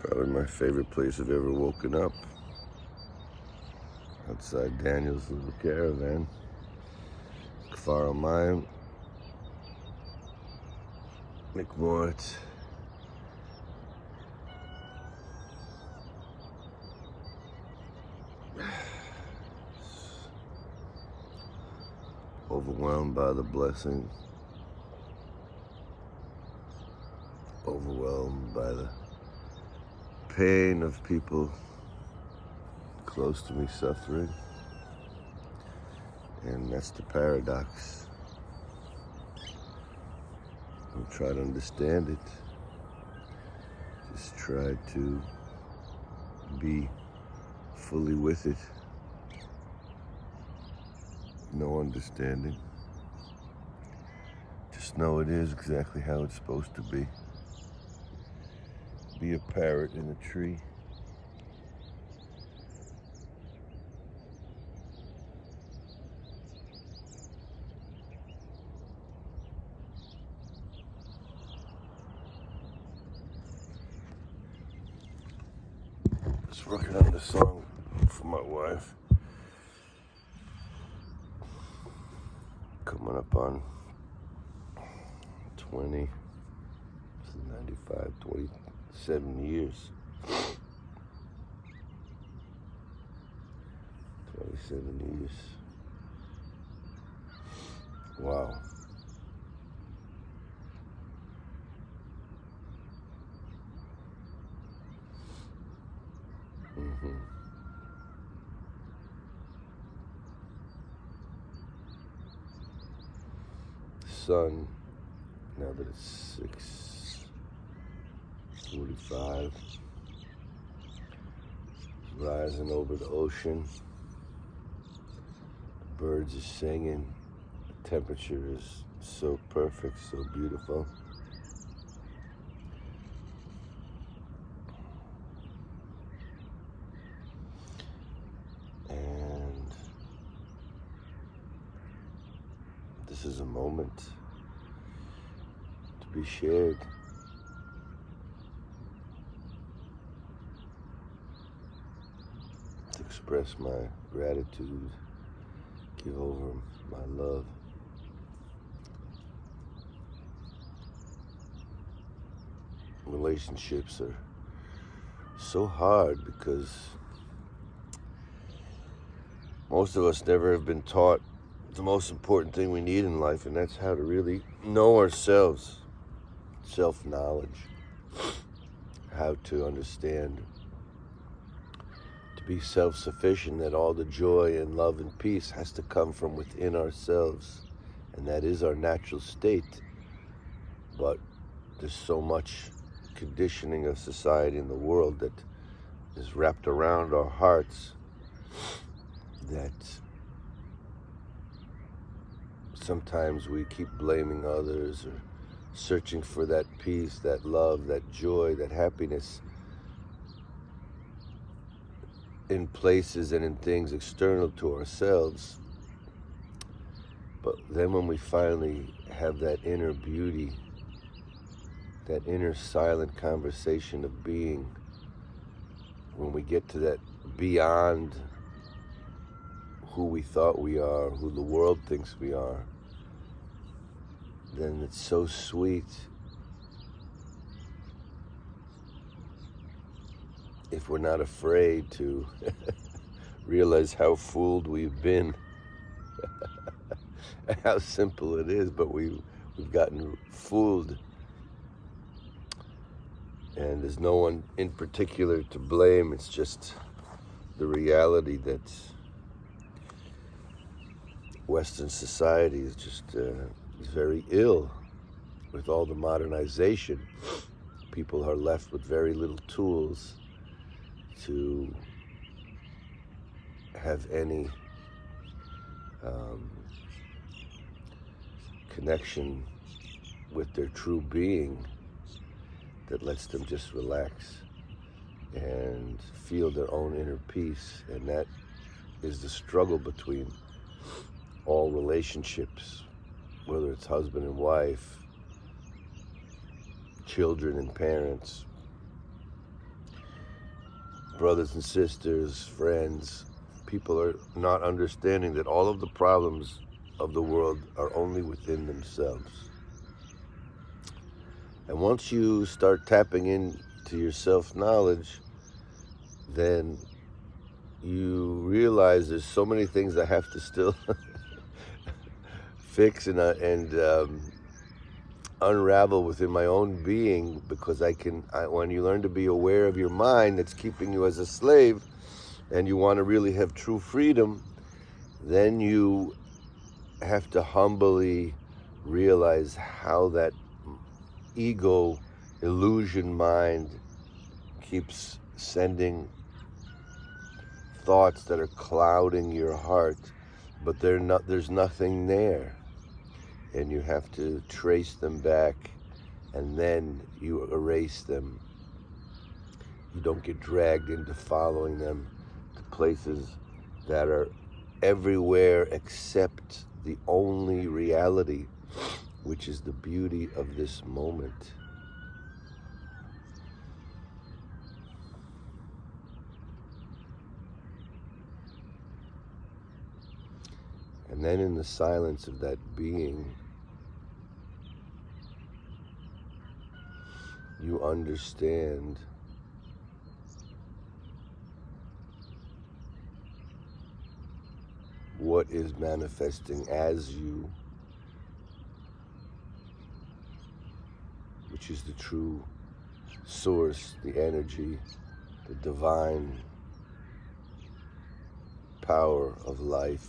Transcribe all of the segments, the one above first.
Probably my favorite place I've ever woken up. Outside Daniel's little caravan. Kfar Mayim. McMort. Overwhelmed by the blessing. Overwhelmed by the pain of people close to me suffering. And that's the paradox. Don't try to understand it. Just try to be fully with it. No understanding. Just know it is exactly how it's supposed to be. Be a parrot in a tree. Just working on this song for my wife. Coming up on 27 years. 27 years. Wow. Sun, now that it's 6:45, rising over the ocean. The birds are singing. The temperature is so perfect, so beautiful. And this is a moment to be shared. To express my gratitude, give over my love. Relationships are so hard because most of us never have been taught the most important thing we need in life, and that's how to really know ourselves. Self-knowledge. How to understand, to be self-sufficient, that all the joy and love and peace has to come from within ourselves, and that is our natural state. But there's so much conditioning of society in the world that is wrapped around our hearts that sometimes we keep blaming others or searching for that peace, that love, that joy, that happiness in places and in things external to ourselves. But then when we finally have that inner beauty, that inner silent conversation of being, when we get to that beyond who we thought we are, who the world thinks we are, then it's so sweet. If we're not afraid to realize how fooled we've been, how simple it is, but we've gotten fooled. And there's no one in particular to blame. It's just the reality that Western society is just is very ill with all the modernization. People are left with very little tools to have any connection with their true being that lets them just relax and feel their own inner peace. And that is the struggle between all relationships, whether it's husband and wife, children and parents. brothers and sisters, friends, people are not understanding that all of the problems of the world are only within themselves. And once you start tapping into your self-knowledge, then you realize there's so many things I have to still fix and unravel within my own being, because when you learn to be aware of your mind that's keeping you as a slave, and you want to really have true freedom, then you have to humbly realize how that ego illusion mind keeps sending thoughts that are clouding your heart, but there's nothing there. And you have to trace them back, and then you erase them. You don't get dragged into following them to places that are everywhere except the only reality, which is the beauty of this moment. And then in the silence of that being, you understand what is manifesting as you, which is the true source, the energy, the divine power of life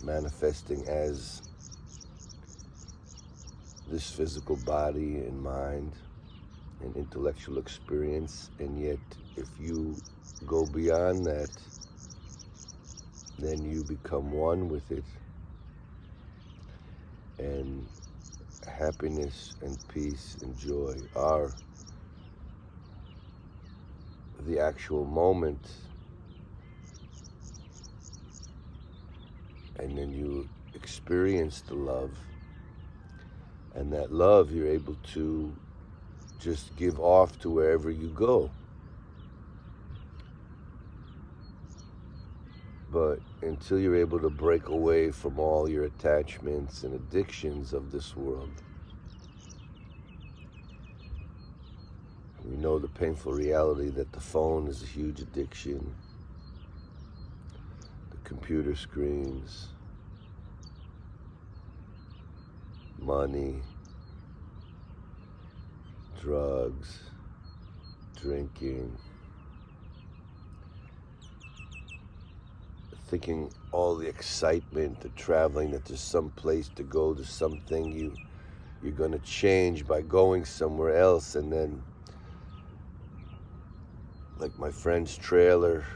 manifesting as this physical body and mind and intellectual experience. And yet, if you go beyond that, then you become one with it, and happiness and peace and joy are the actual moment. And then you experience the love, and that love you're able to just give off to wherever you go. But until you're able to break away from all your attachments and addictions of this world, we know the painful reality that the phone is a huge addiction, the computer screens, money, drugs, drinking, thinking all the excitement, the traveling, that there's some place to go, there's something you're going to change by going somewhere else. And then, like my friend's trailer,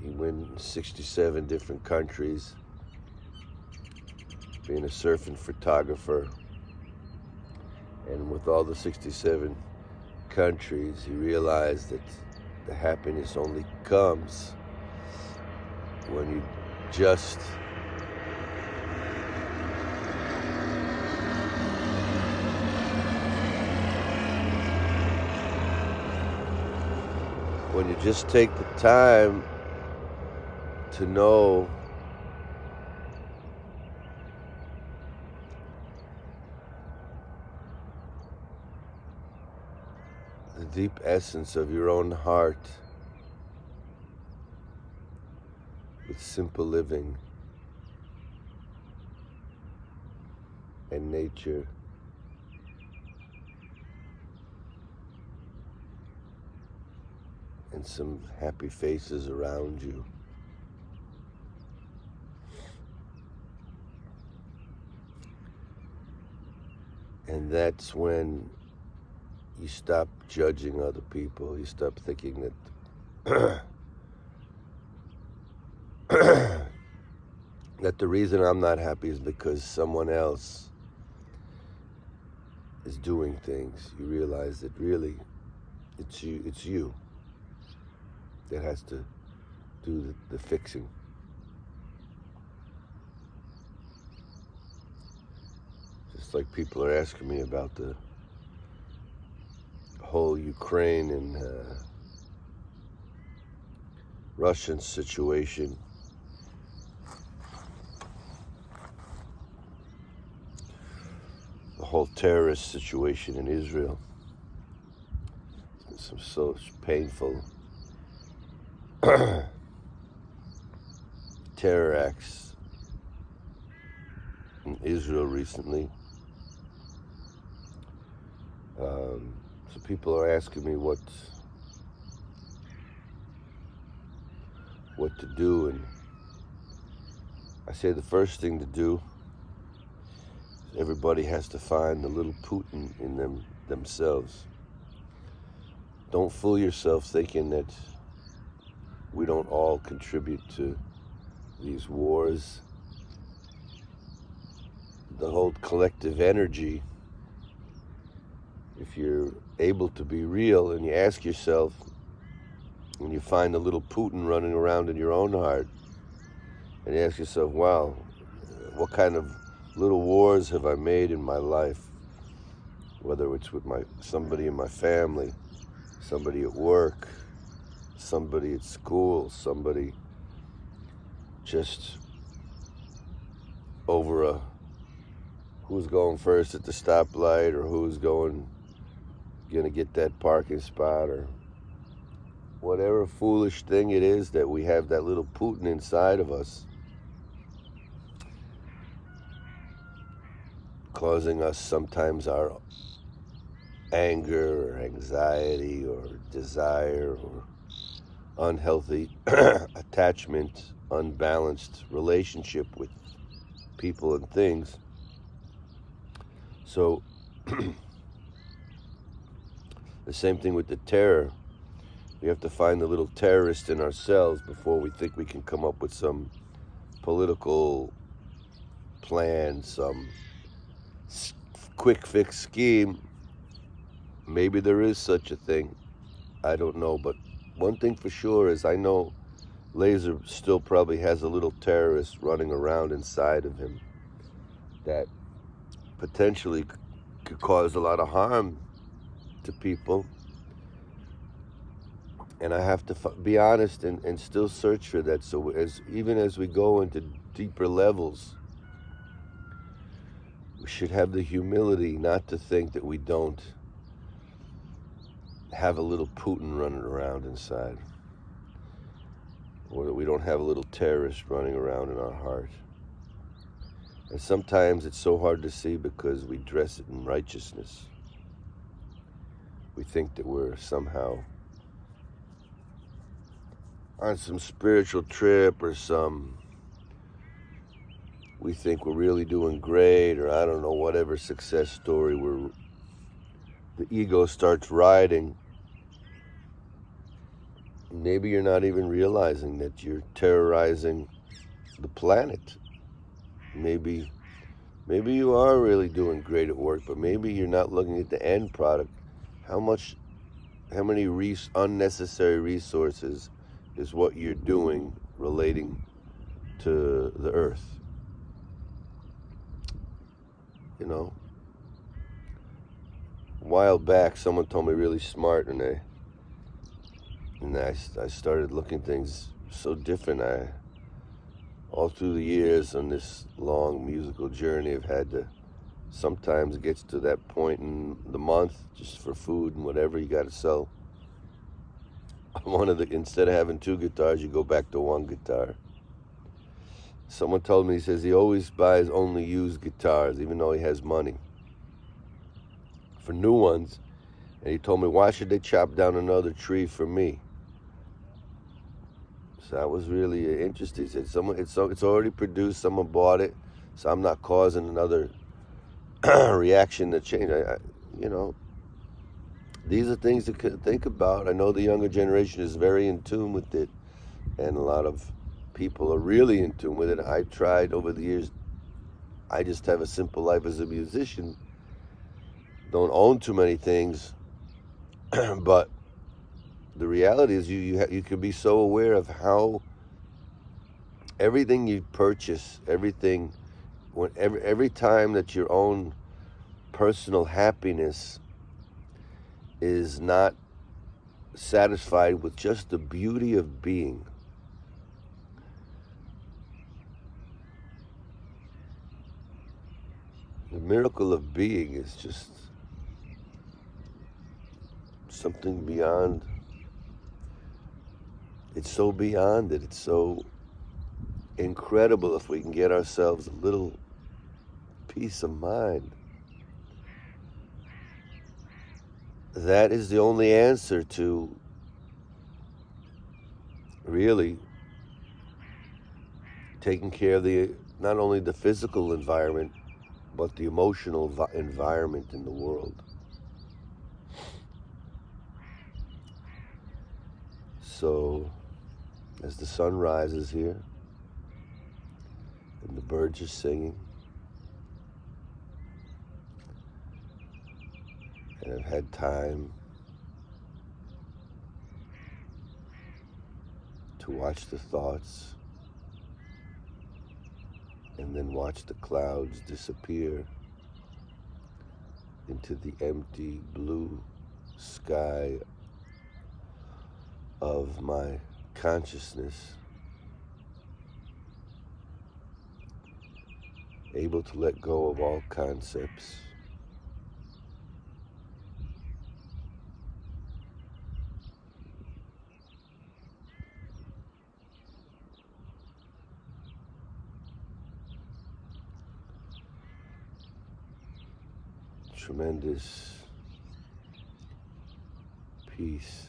he went in 67 different countries, being a surfing photographer. And with all the 67 countries, he realized that the happiness only comes when you just take the time to know the deep essence of your own heart with simple living and nature. And some happy faces around you. And that's when you stop judging other people. You stop thinking that that the reason I'm not happy is because someone else is doing things. You realize that really it's you that has to do the fixing. Just like people are asking me about the whole Ukraine and Russian situation. The whole terrorist situation in Israel. Some so painful terror acts in Israel recently. So people are asking me what to do, and I say the first thing to do is everybody has to find the little Putin in themselves. Don't fool yourself thinking that we don't all contribute to these wars. The whole collective energy, if you're able to be real and you ask yourself, and you find a little Putin running around in your own heart, and you ask yourself, wow, what kind of little wars have I made in my life? Whether it's with somebody in my family, somebody at work, somebody at school, somebody just over who's going first at the stoplight, or who's gonna get that parking spot, or whatever foolish thing it is that we have that little Putin inside of us, causing us sometimes our anger or anxiety or desire or unhealthy attachment, unbalanced relationship with people and things. So the same thing with the terror. We have to find the little terrorist in ourselves before we think we can come up with some political plan, some quick fix scheme. Maybe there is such a thing. I don't know. But one thing for sure is I know Lazer still probably has a little terrorist running around inside of him that potentially could cause a lot of harm to people. And I have to be honest and still search for that. So even as we go into deeper levels, we should have the humility not to think that we don't have a little Putin running around inside, or that we don't have a little terrorist running around in our heart. And sometimes it's so hard to see because we dress it in righteousness. We think that we're somehow on some spiritual trip, or we think we're really doing great, or I don't know, whatever success story where the ego starts riding. Maybe you're not even realizing that you're terrorizing the planet. Maybe you are really doing great at work, but maybe you're not looking at the end product. How many unnecessary resources is what you're doing relating to the earth? You know, a while back, someone told me really smart, and I started looking at things so different. All through the years on this long musical journey, I've had to, sometimes it gets to that point in the month, just for food and whatever, you got to sell. Instead of having two guitars, you go back to one guitar. Someone told me, he says he always buys only used guitars, even though he has money for new ones. And he told me, why should they chop down another tree for me? So that was really interesting. He said, it's already produced, someone bought it, so I'm not causing another reaction to change. These are things to think about. I know the younger generation is very in tune with it, and a lot of people are really in tune with it. I tried over the years. I just have a simple life as a musician. Don't own too many things, but the reality is you can be so aware of how everything you purchase, every time that your own personal happiness is not satisfied with just the beauty of being. The miracle of being is just something beyond. It's so beyond it. It's so incredible if we can get ourselves a little peace of mind. That is the only answer to really taking care of not only the physical environment, but the emotional environment in the world. So, as the sun rises here, and the birds are singing, and I've had time to watch the thoughts, and then watch the clouds disappear into the empty blue sky of my consciousness, able to let go of all concepts, tremendous peace.